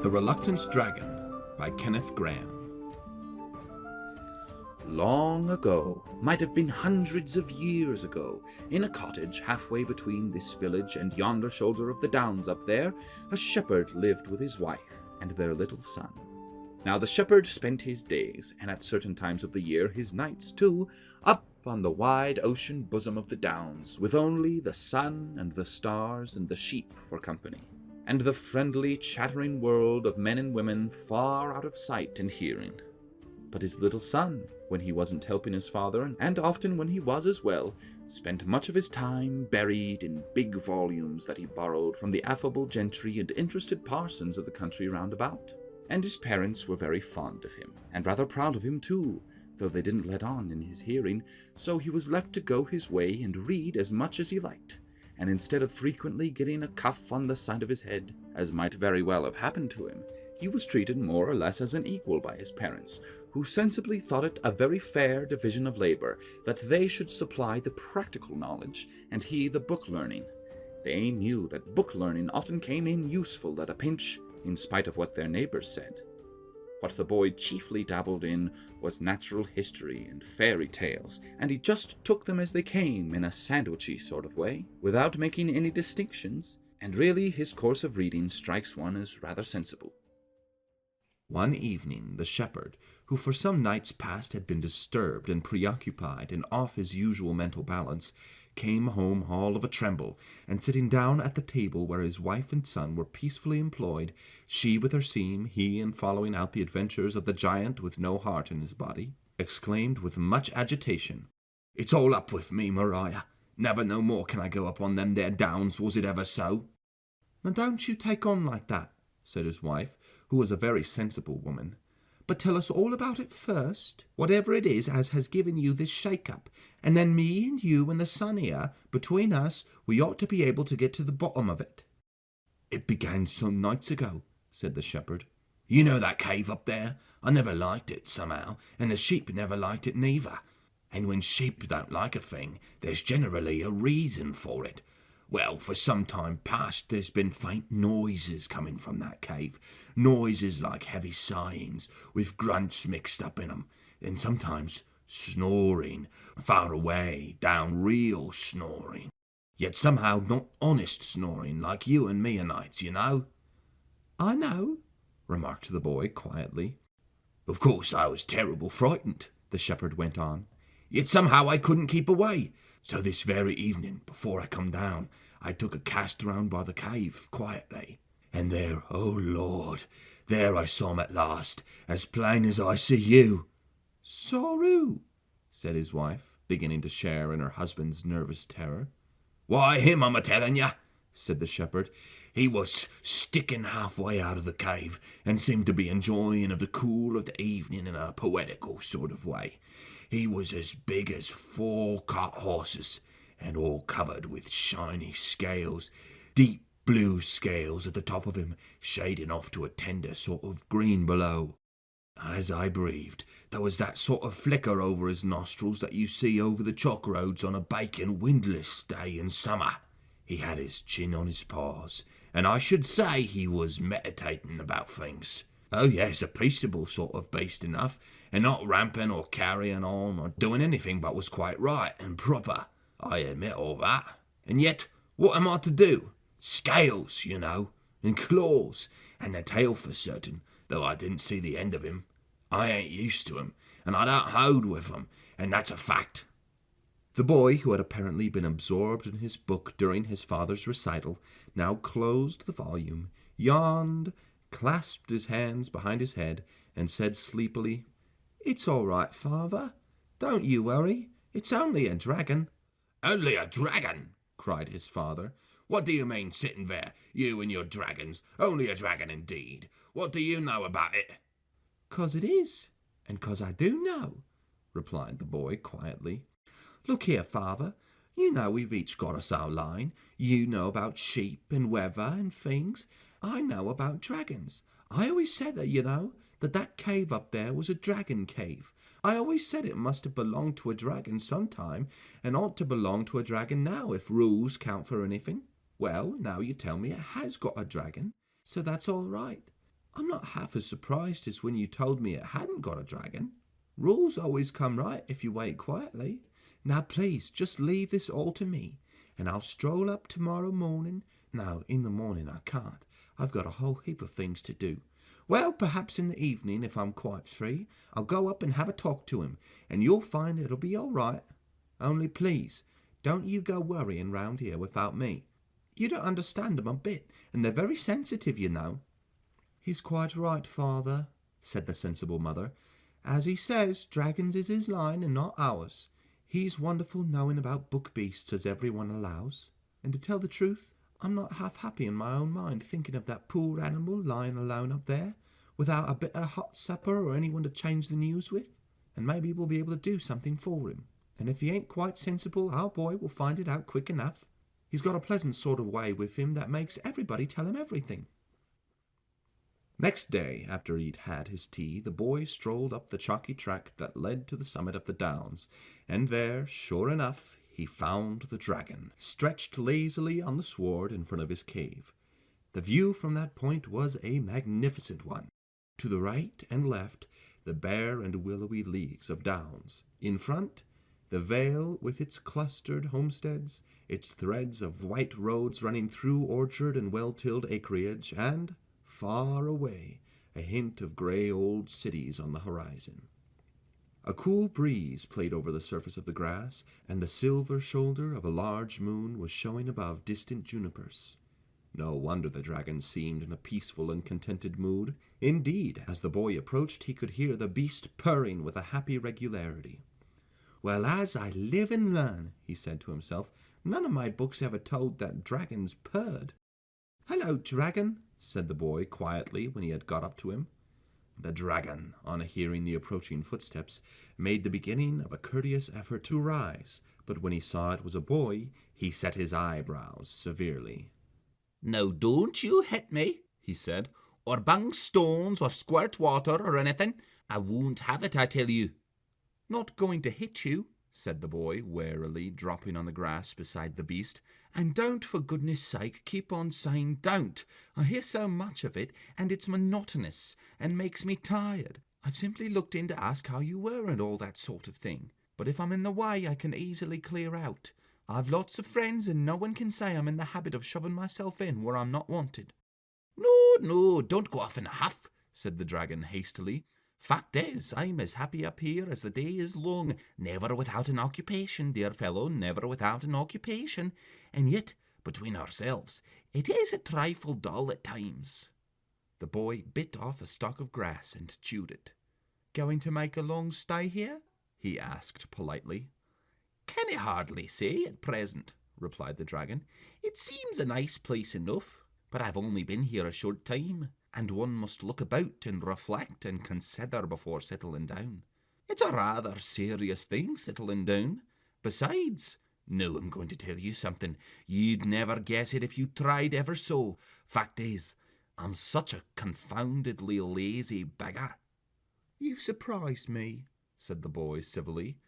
The Reluctant Dragon by Kenneth Grahame. Long ago, might have been hundreds of years ago, in a cottage halfway between this village and yonder shoulder of the downs up there, a shepherd lived with his wife and their little son. Now the shepherd spent his days, and at certain times of the year his nights too, up on the wide ocean bosom of the downs, with only the sun and the stars and the sheep for company, and the friendly chattering world of men and women far out of sight and hearing. But his little son, when he wasn't helping his father, and often when he was as well, spent much of his time buried in big volumes that he borrowed from the affable gentry and interested parsons of the country round about. And his parents were very fond of him, and rather proud of him too, though they didn't let on in his hearing, so he was left to go his way and read as much as he liked, and instead of frequently getting a cuff on the side of his head, as might very well have happened to him, he was treated more or less as an equal by his parents, who sensibly thought it a very fair division of labor that they should supply the practical knowledge and he the book learning. They knew that book learning often came in useful at a pinch, in spite of what their neighbors said. What the boy chiefly dabbled in was natural history and fairy tales, and he just took them as they came in a sandwichy sort of way, without making any distinctions, and really his course of reading strikes one as rather sensible. One evening the shepherd, who for some nights past had been disturbed and preoccupied and off his usual mental balance, came home all of a tremble, and sitting down at the table where his wife and son were peacefully employed, she with her seam, he in following out the adventures of the giant with no heart in his body, exclaimed with much agitation, "It's all up with me, Maria. Never no more can I go up on them there downs, was it ever so?" "Now don't you take on like that," said his wife, who was a very sensible woman. "But tell us all about it first, whatever it is as has given you this shake-up, and then me and you and the son here, between us, we ought to be able to get to the bottom of it." "It began some nights ago," said the shepherd. "You know that cave up there? I never liked it, somehow, and the sheep never liked it neither. And when sheep don't like a thing, there's generally a reason for it. Well, for some time past there's been faint noises coming from that cave, noises like heavy sighings, with grunts mixed up in 'em, and sometimes snoring, far away, down real snoring. Yet somehow not honest snoring, like you and me o' nights, you know." "I know," remarked the boy quietly. "Of course I was terrible frightened," the shepherd went on. "Yet somehow I couldn't keep away. So this very evening, before I come down, I took a cast round by the cave, quietly. And there, oh Lord, there I saw him at last, as plain as I see you." "Saw who?" said his wife, beginning to share in her husband's nervous terror. "Why, him, I'm a-telling you," said the shepherd. "He was sticking halfway out of the cave, and seemed to be enjoying of the cool of the evening in a poetical sort of way. He was as big as 4 cart horses, and all covered with shiny scales, deep blue scales at the top of him, shading off to a tender sort of green below. As I breathed, there was that sort of flicker over his nostrils that you see over the chalk roads on a baking windless day in summer. He had his chin on his paws, and I should say he was meditating about things. Oh yes, a peaceable sort of beast enough, and not ramping or carrying on or doing anything but was quite right and proper. I admit all that. And yet, what am I to do? Scales, you know, and claws, and a tail for certain, though I didn't see the end of him. I ain't used to 'em, and I don't hold with 'em, and that's a fact." The boy, who had apparently been absorbed in his book during his father's recital, now closed the volume, yawned, clasped his hands behind his head, and said sleepily, "It's all right, father. Don't you worry. It's only a dragon." "Only a dragon!" cried his father. "What do you mean, sitting there, you and your dragons? Only a dragon indeed. What do you know about it?" "'Cause it is, and 'cause I do know," replied the boy quietly. "Look here, father. You know we've each got us our line. You know about sheep and weather and things. I know about dragons. I always said that, you know, that cave up there was a dragon cave. I always said it must have belonged to a dragon sometime, and ought to belong to a dragon now, if rules count for anything. Well, now you tell me it has got a dragon, so that's all right. I'm not half as surprised as when you told me it hadn't got a dragon. Rules always come right if you wait quietly. Now please, just leave this all to me, and I'll stroll up tomorrow morning. No, in the morning I can't. I've got a whole heap of things to do. Well, perhaps in the evening, if I'm quite free, I'll go up and have a talk to him, and you'll find it'll be all right. Only please, don't you go worrying round here without me. You don't understand 'em a bit, and they're very sensitive, you know. He's quite right, father, said the sensible mother. As he says, dragons is his line and not ours. He's wonderful knowing about book beasts, as everyone allows. And to tell the truth, I'm not half happy in my own mind thinking of that poor animal lying alone up there, without a bit of hot supper or anyone to change the news with. And maybe we'll be able to do something for him. And if he ain't quite sensible, our boy will find it out quick enough. He's got a pleasant sort of way with him that makes everybody tell him everything. Next day, after he'd had his tea, the boy strolled up the chalky track that led to the summit of the downs, and there, sure enough, he found the dragon, stretched lazily on the sward in front of his cave. The view from that point was a magnificent one. To the right and left, the bare and willowy leagues of downs. In front, the vale with its clustered homesteads, its threads of white roads running through orchard and well-tilled acreage, and, far away, a hint of grey old cities on the horizon. A cool breeze played over the surface of the grass, and the silver shoulder of a large moon was showing above distant junipers. No wonder the dragon seemed in a peaceful and contented mood. Indeed, as the boy approached, he could hear the beast purring with a happy regularity. Well, as I live and learn, he said to himself, none of my books ever told that dragons purred. Hello, dragon, said the boy quietly when he had got up to him. The dragon, on hearing the approaching footsteps, made the beginning of a courteous effort to rise, but when he saw it was a boy, he set his eyebrows severely. Now don't you hit me, he said, or bang stones or squirt water or anything. I won't have it, I tell you. Not going to hit you, said the boy, warily dropping on the grass beside the beast. And don't, for goodness sake, keep on saying don't. I hear so much of it, and it's monotonous, and makes me tired. I've simply looked in to ask how you were and all that sort of thing. But if I'm in the way, I can easily clear out. I've lots of friends, and no one can say I'm in the habit of shoving myself in where I'm not wanted. No, don't go off in a huff, said the dragon hastily. Fact is, I'm as happy up here as the day is long, never without an occupation, dear fellow, never without an occupation. And yet, between ourselves, it is a trifle dull at times. The boy bit off a stalk of grass and chewed it. Going to make a long stay here? He asked politely. Can I hardly say at present, replied the dragon. It seems a nice place enough, but I've only been here a short time, and one must look about and reflect and consider before settling down. It's a rather serious thing, settling down. Besides, now I'm going to tell you something. You'd never guess it if you tried ever so. Fact is, I'm such a confoundedly lazy beggar. You surprise me, said the boy civilly.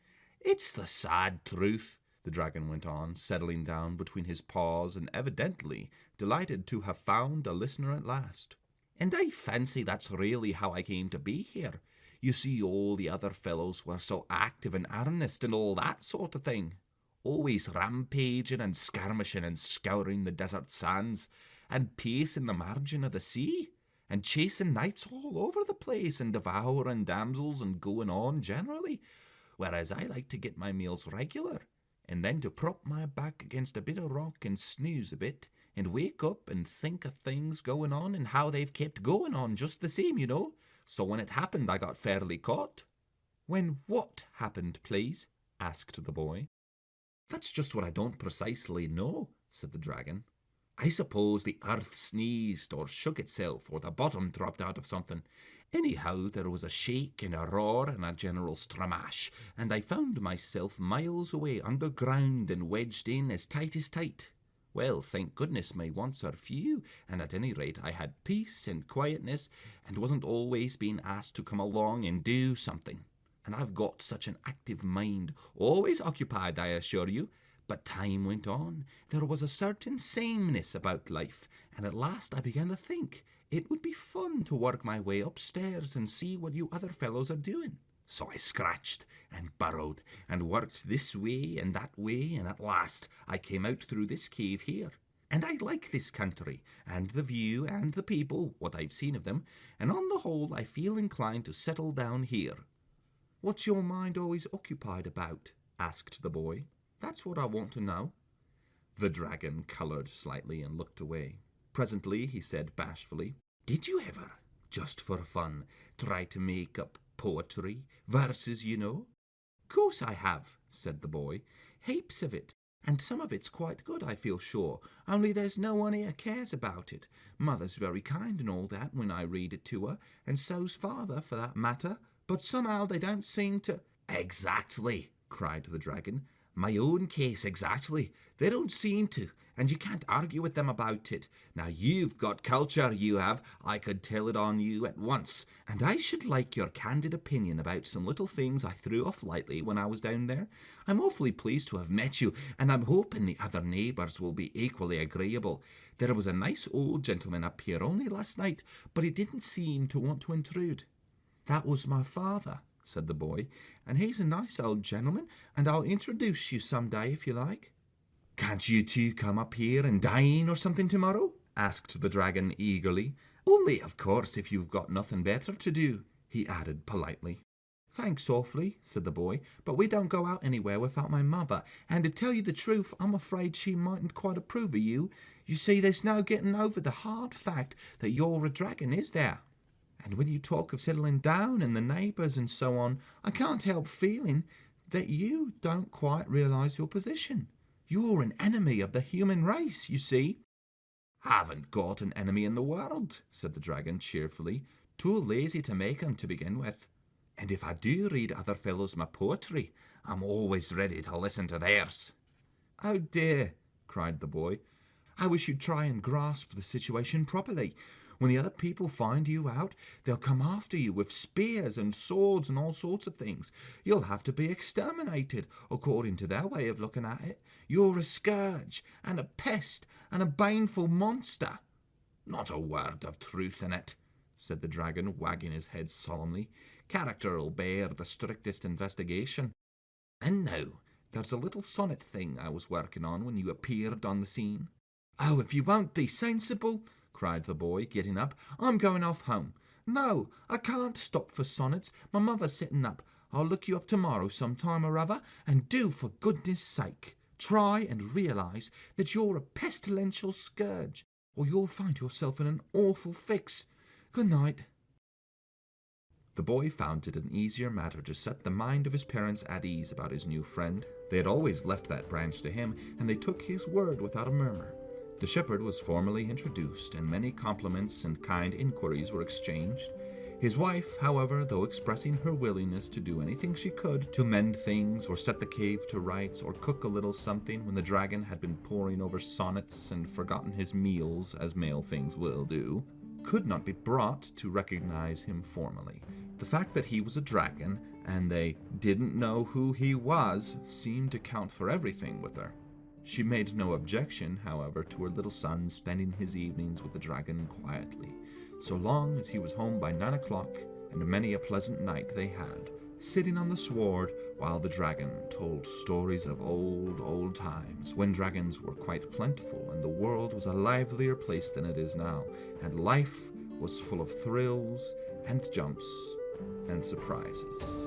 It's the sad truth, the dragon went on, settling down between his paws and evidently delighted to have found a listener at last. And I fancy that's really how I came to be here. You see, all the other fellows were so active and earnest and all that sort of thing. Always rampaging and skirmishing and scouring the desert sands and pacing the margin of the sea and chasing knights all over the place and devouring damsels and going on generally, whereas I like to get my meals regular and then to prop my back against a bit of rock and snooze a bit and wake up and think of things going on and how they've kept going on just the same, you know. So when it happened, I got fairly caught. When what happened, please? Asked the boy. That's just what I don't precisely know, said the dragon. I suppose the earth sneezed or shook itself or the bottom dropped out of something. Anyhow, there was a shake and a roar and a general stramash, and I found myself miles away underground and wedged in as tight. Well, thank goodness my wants are few, and at any rate I had peace and quietness and wasn't always being asked to come along and do something. And I've got such an active mind, always occupied, I assure you. But time went on. There was a certain sameness about life, and at last I began to think it would be fun to work my way upstairs and see what you other fellows are doing. So I scratched and burrowed and worked this way and that way, and at last I came out through this cave here. And I like this country, and the view, and the people, what I've seen of them, and on the whole I feel inclined to settle down here." "What's your mind always occupied about?" asked the boy. "That's what I want to know." The dragon coloured slightly and looked away. Presently he said bashfully, "Did you ever, just for fun, try to make up poetry, verses, you know?" "Course I have," said the boy. "Heaps of it. And some of it's quite good, I feel sure, only there's no one here cares about it. Mother's very kind and all that when I read it to her, and so's father, for that matter, but somehow they don't seem to—" "Exactly," cried the dragon. "My own case exactly. They don't seem to, and you can't argue with them about it. Now you've got culture, you have. I could tell it on you at once, and I should like your candid opinion about some little things I threw off lightly when I was down there. I'm awfully pleased to have met you, and I'm hoping the other neighbours will be equally agreeable. There was a nice old gentleman up here only last night, but he didn't seem to want to intrude." "That was my father," said the boy, "and he's a nice old gentleman, and I'll introduce you some day if you like." "Can't you two come up here and dine or something tomorrow?" asked the dragon eagerly. "Only, of course, if you've got nothing better to do," he added politely. "Thanks awfully," said the boy, "but we don't go out anywhere without my mother, and to tell you the truth, I'm afraid she mightn't quite approve of you. You see, there's no getting over the hard fact that you're a dragon, is there? And when you talk of settling down and the neighbours and so on, I can't help feeling that you don't quite realise your position. You're an enemy of the human race, you see." "Haven't got an enemy in the world," said the dragon cheerfully. "Too lazy to make 'em to begin with. And if I do read other fellows my poetry, I'm always ready to listen to theirs." "Oh dear," cried the boy. "I wish you'd try and grasp the situation properly. When the other people find you out, they'll come after you with spears and swords and all sorts of things. You'll have to be exterminated, according to their way of looking at it. You're a scourge and a pest and a baneful monster." "Not a word of truth in it," said the dragon, wagging his head solemnly. "Character'll bear the strictest investigation. And now, there's a little sonnet thing I was working on when you appeared on the scene." "Oh, if you won't be sensible," cried the boy, getting up, "I'm going off home. No, I can't stop for sonnets. My mother's sitting up. I'll look you up tomorrow some time or other, and do, for goodness sake, try and realise that you're a pestilential scourge, or you'll find yourself in an awful fix. Good night." The boy found it an easier matter to set the mind of his parents at ease about his new friend. They had always left that branch to him, and they took his word without a murmur. The shepherd was formally introduced, and many compliments and kind inquiries were exchanged. His wife, however, though expressing her willingness to do anything she could to mend things or set the cave to rights or cook a little something when the dragon had been poring over sonnets and forgotten his meals, as male things will do, could not be brought to recognize him formally. The fact that he was a dragon and they didn't know who he was seemed to count for everything with her. She made no objection, however, to her little son spending his evenings with the dragon quietly, so long as he was home by 9 o'clock, and many a pleasant night they had, sitting on the sward while the dragon told stories of old times, when dragons were quite plentiful and the world was a livelier place than it is now, and life was full of thrills and jumps and surprises.